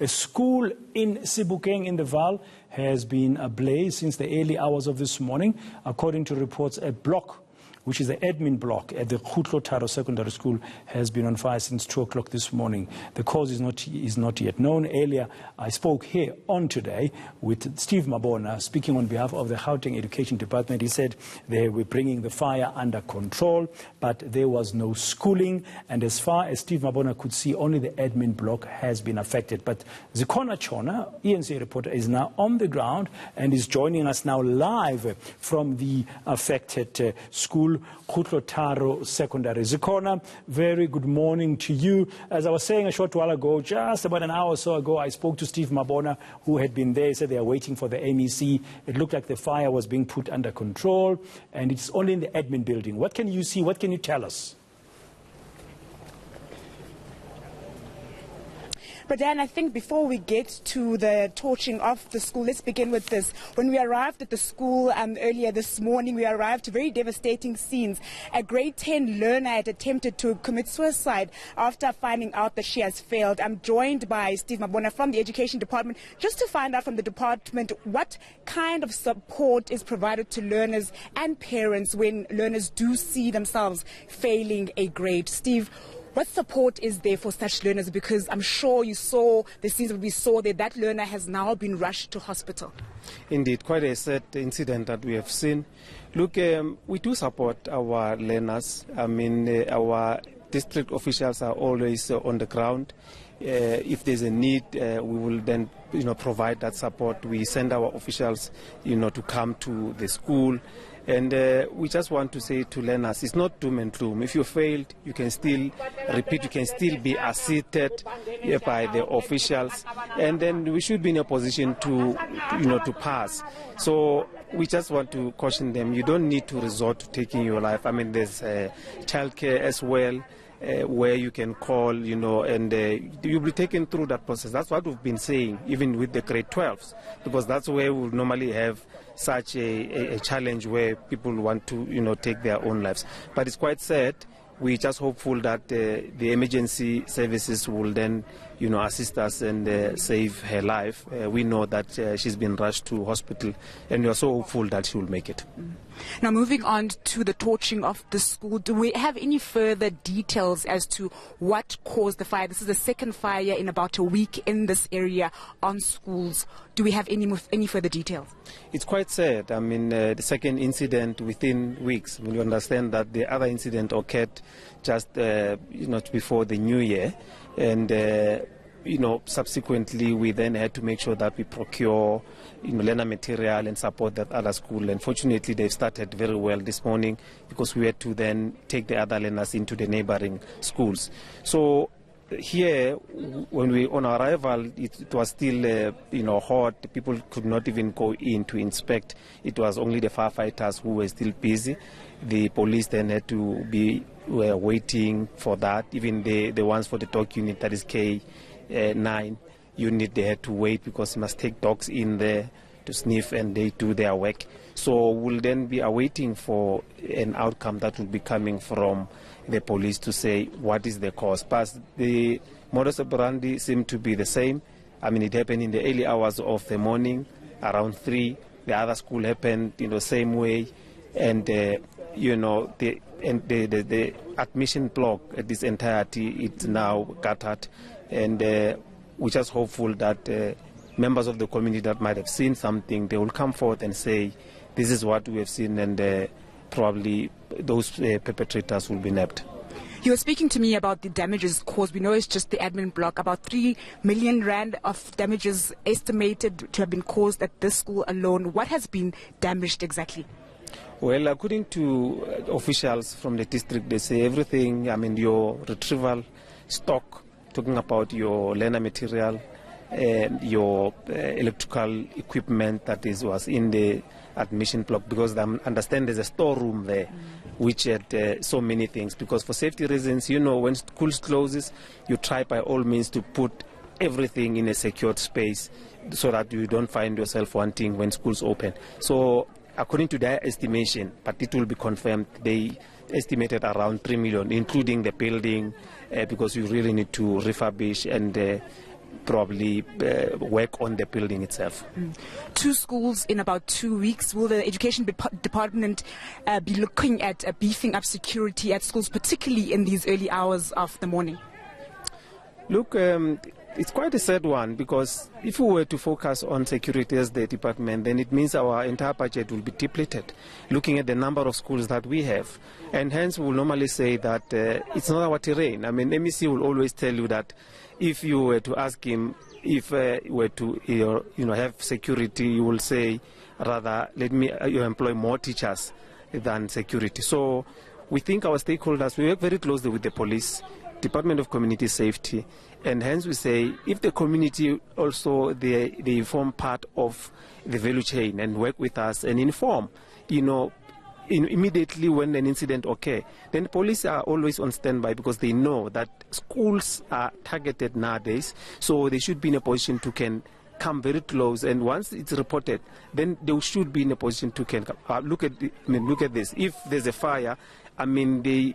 A school in Sebokeng in the Vaal has been ablaze since the early hours of this morning. According to reports, a block, which is the admin block at the Khutlo-Tharo Secondary School, has been on fire since 2 o'clock this morning. The cause is not yet known. Earlier, I spoke here on Today with Steve Mabona, speaking on behalf of the Gauteng Education Department. He said they were bringing the fire under control, but there was no schooling. And as far as Steve Mabona could see, only the admin block has been affected. But Zikhona Chona, ENC reporter, is now on the ground and is joining us now live from the affected school, Khutlo-Tharo Secondary. Zikhona, very good morning to you. As I was saying a short while ago, just about an hour or so ago, I spoke to Steve Mabona, who had been there. He said they are waiting for the MEC. It looked like the fire was being put under control, and it's only in the admin building. What can you see? What can you tell us? But Dan, I think before we get to the torching of the school, let's begin with this. When we arrived at the school earlier this morning, we arrived to very devastating scenes. A grade 10 learner had attempted to commit suicide after finding out that she has failed. I'm joined by Steve Mabona from the Education Department just to find out from the department what kind of support is provided to learners and parents when learners do see themselves failing a grade. Steve, what support is there for such learners? Because I'm sure you saw the scenes that we saw there. That learner has now been rushed to hospital. Indeed, quite a sad incident that we have seen. Look, we do support our learners. I mean, our district officials are always on the ground. If there's a need, we will then, provide that support. We send our officials, to come to the school. And we just want to say to learners, it's not doom and gloom. If you failed, you can still repeat, you can still be assisted by the officials. And then we should be in a position to, to pass. So we just want to caution them, you don't need to resort to taking your life. I mean, there's childcare as well. Where you can call, and you'll be taken through that process. That's what we've been saying, even with the grade 12s, because that's where we'll normally have such a challenge where people want to, take their own lives. But it's quite sad. We're just hopeful that the emergency services will then, assist us and save her life. We know that she's been rushed to hospital, and we are so hopeful that she will make it. Now, moving on to the torching of the school, do we have any further details as to what caused the fire? This is the second fire in about a week in this area on schools. Do we have any further details? It's quite sad. I mean, the second incident within weeks. We understand that the other incident occurred just, before the New Year. And, subsequently we then had to make sure that we procure, learner material and support that other school. Unfortunately, they've started very well this morning because we had to then take the other learners into the neighboring schools. So here, when we on arrival, it was still, hot. People could not even go in to inspect. It was only the firefighters who were still busy. The police then had to be waiting for that. Even the ones for the dog unit, that is K9 unit, they had to wait because they must take dogs in there to sniff and they do their work. So we'll then be awaiting for an outcome that will be coming from the police to say what is the cause. But the modus operandi seemed to be the same. I mean, it happened in the early hours of the morning, around 3. The other school happened in the same way. And, the admission block at this entirety, it's now gutted. And we're just hopeful that members of the community that might have seen something, they will come forth and say, this is what we have seen, and probably those perpetrators will be nabbed. You were speaking to me about the damages caused. We know it's just the admin block. About 3 million rand of damages estimated to have been caused at this school alone. What has been damaged exactly? Well, according to officials from the district, they say everything, I mean, your retrieval stock, talking about your learner material, your electrical equipment that was in the admission block, because I understand there's a storeroom there which had so many things, because for safety reasons, when schools closes, you try by all means to put everything in a secured space so that you don't find yourself wanting when schools open. So according to their estimation, but it will be confirmed, they estimated around 3 million, including the building, because you really need to refurbish and probably work on the building itself. 2 schools in about 2 weeks. Will the Education Department be looking at beefing up security at schools, particularly in these early hours of the morning? Look, it's quite a sad one, because if we were to focus on security as the department, then it means our entire budget will be depleted, looking at the number of schools that we have. And hence we will normally say that it's not our terrain. I mean, MEC will always tell you that if you were to ask him if we were to have security, you will say, rather, let me employ more teachers than security. So we think our stakeholders, we work very closely with the police, Department of Community Safety, and hence we say if the community also they form part of the value chain and work with us and inform, immediately when an incident occurs, then police are always on standby, because they know that schools are targeted nowadays, so they should be in a position to can come very close, and once it's reported, then they should be in a position to can look at this. If there's a fire, I mean, they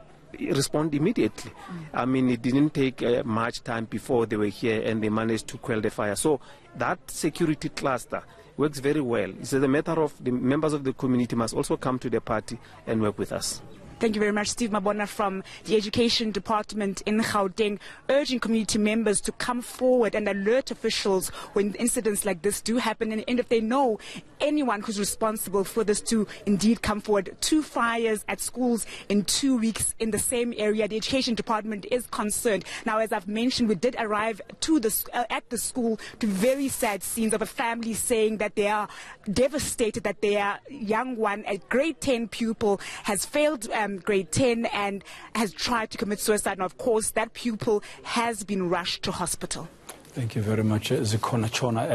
respond immediately. I mean, it didn't take much time before they were here and they managed to quell the fire. So that security cluster works very well. It's a matter of the members of the community must also come to the party and work with us. Thank you very much, Steve Mabona from the Education Department in Gauteng, urging community members to come forward and alert officials when incidents like this do happen, and if they know anyone who's responsible for this, to indeed come forward. 2 fires at schools in 2 weeks in the same area. The Education Department is concerned. Now, as I've mentioned, we did arrive to at the school to very sad scenes of a family saying that they are devastated that their young one, a grade 10 pupil, has failed grade 10 and has tried to commit suicide. And of course, that pupil has been rushed to hospital. Thank you very much, Zikhona Chona.